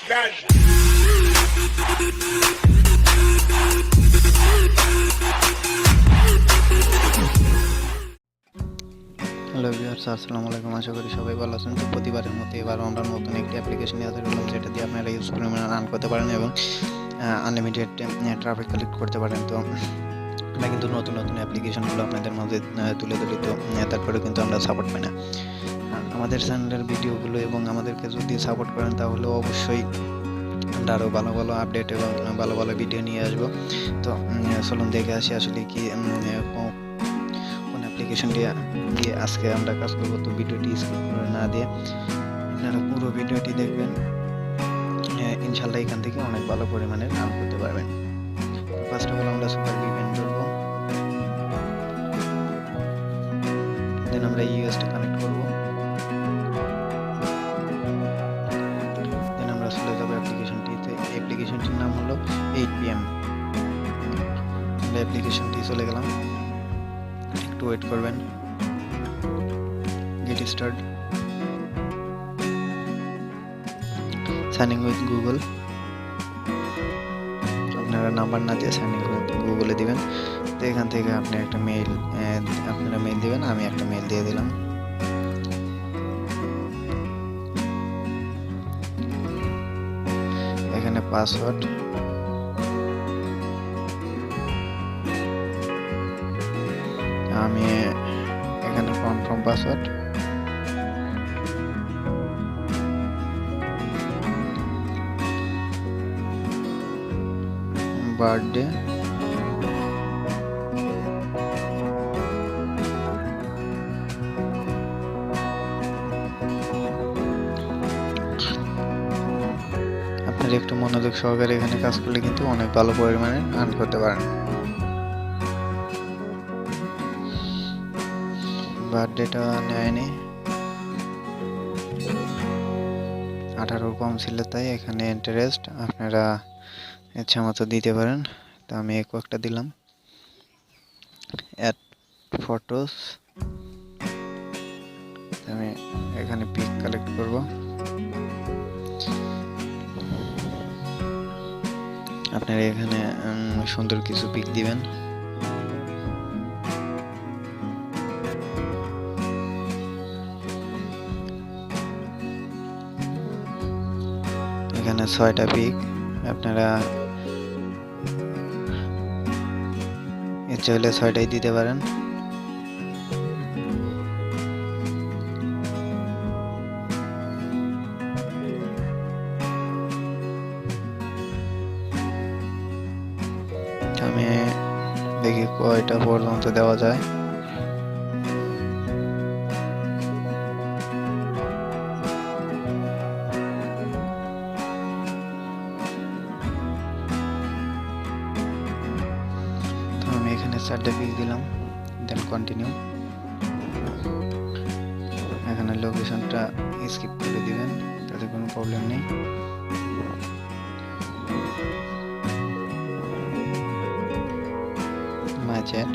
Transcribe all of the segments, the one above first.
Hello viewers, আসসালামু আলাইকুম। আশা করি সবাই ভালো আছেন। তো প্রতিবারের মতো এবারও আমরা নতুন একটি অ্যাপ্লিকেশন নিয়ে হাজির হলাম, যেটা দিয়ে আপনারা ইউজ করে রান করতে পারেন এবং আনলিমিটেড ট্রাফিক কালেক্ট করতে পারেন। তো আমরা কিন্তু নতুন নতুন অ্যাপ্লিকেশনগুলো আপনাদের মধ্যে তুলে ধরি, তো তারপরে কিন্তু আমরা সাপোর্ট পাই না। আমাদের চ্যানেলের ভিডিওগুলো এবং আমাদেরকে যদি সাপোর্ট করেন তাহলে অবশ্যই আমরা আরও ভালো ভালো আপডেট এবং ভালো ভালো ভিডিও নিয়ে আসবো। তো চলুন দেখে আসি আসলে কি কোন অ্যাপ্লিকেশনটি দিয়ে আজকে আমরা কাজ করবো। তো ভিডিওটি স্কিপ করে না দিয়ে আপনারা পুরো ভিডিওটি দেখবেন, ইনশাল্লাহ এখান থেকে অনেক ভালো পরিমাণে রান করতে পারবেন। ফার্স্ট অফ অল আমরা সুপার ইভেন্ট করবো, দেন আমরা ইউএসটা কানেক্ট করবো, দেন আমরা চলে যাবো অ্যাপ্লিকেশনটিতে। অ্যাপ্লিকেশনটির নাম হলো 8 PM। আমরা অ্যাপ্লিকেশনটি চলে গেলাম, একটু ওয়েট করবেন। Get start, sign in with Google. আপনারা নাম্বার না দিয়ে সাইন ইন উইথ গুগলে দিবেন। তো এখান থেকে আপনি একটা মেইল আপনারা মেইল দিবেন, আমি একটা মেইল দিয়ে দিলাম। এখানে পাসওয়ার্ড, আমি এখানে কনফার্ম পাসওয়ার্ড, বার্থডে, আপনার একটু মনোযোগ সহকারে এখানে কাজ করলে কিন্তু অনেক ভালো পরিমাণে আর্ন করতে পারেন। বার্থডেটা নেয়নি, 18 কম ছিল, তাই এখানে ইন্টারেস্ট আপনারা ইচ্ছা মতো দিতে পারেন। তো আমি একটা দিলাম। অ্যাড ফটোস, আমি এখানে পিক কালেক্ট করব। আপনারা এখানে সুন্দর কিছু পিক দিবেন। এখানে 6টা পিক, আপনারা ইচ্ছা হলে 6টাই দিতে পারেন। আমি দেখি কয়টা পর্যন্ত দেওয়া যায়। এখানে 4টা পিক দিলাম, দেন কন্টিনিউ। এখানে লোকেশনটা স্কিপ করে দিবেন, তাতে কোনো প্রবলেম নেই। মাই চ্যাট,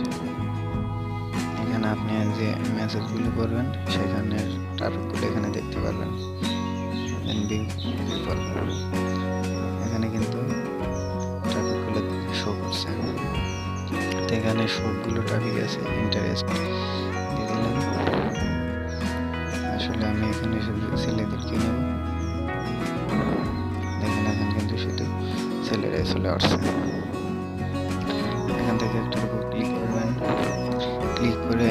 এখানে আপনি যে মেসেজগুলো করবেন সেখানে ট্রাফিকগুলো এখানে দেখতে পারবেন। এখানে কিন্তু ট্রাফিকগুলো শো করছে, এখানে সবগুলো ট্রাফিক আছে। ইন্টারেস্ট দিয়ে দিলাম। আসলে আমি এখানে শুধু ছেলেদেরকে নেব, দেখেন এখন কিন্তু শুধু ছেলেরাই চলে আসছে। এখান থেকে একটার উপর ক্লিক করবেন, ক্লিক করে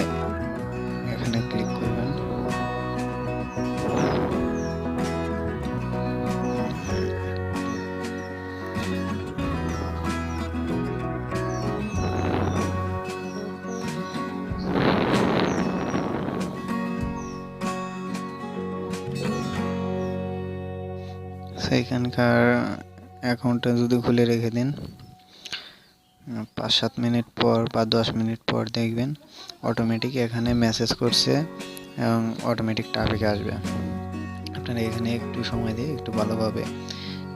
এখানে ক্লিক করবেন। এখানকার অ্যাকাউন্টটা যদি খুলে রেখে দিন, 5-7 মিনিট পর বা 10 মিনিট পর দেখবেন অটোমেটিক এখানে মেসেজ করছে এবং অটোমেটিক ট্রাফিক আসবে। আপনারা এখানে একটু সময় দিয়ে একটু ভালোভাবে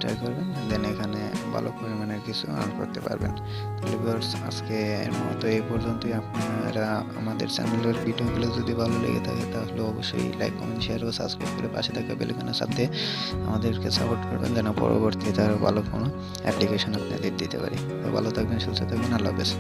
ট্রাই করবেন, দেন এখানে ভালো পরিমাণের কিছু আর্ন করতে পারবেন। তাহলে ভিউয়ার্স, আজকের মতো এই পর্যন্তই। আপনারা আমাদের চ্যানেলের ভিডিওগুলো যদি ভালো লেগে থাকে তাহলে অবশ্যই লাইক, কমেন্ট, শেয়ার ও সাবস্ক্রাইব করে পাশে থাকা বেল আইকনের সাথে আমাদেরকে সাপোর্ট করবেন, যেন পরবর্তীতে আরও ভালো কোনো অ্যাপ্লিকেশন আপনাদের দিতে পারি। তো ভালো থাকবেন, সুস্থ থাকবেন, আল্লাহ হাফেজ।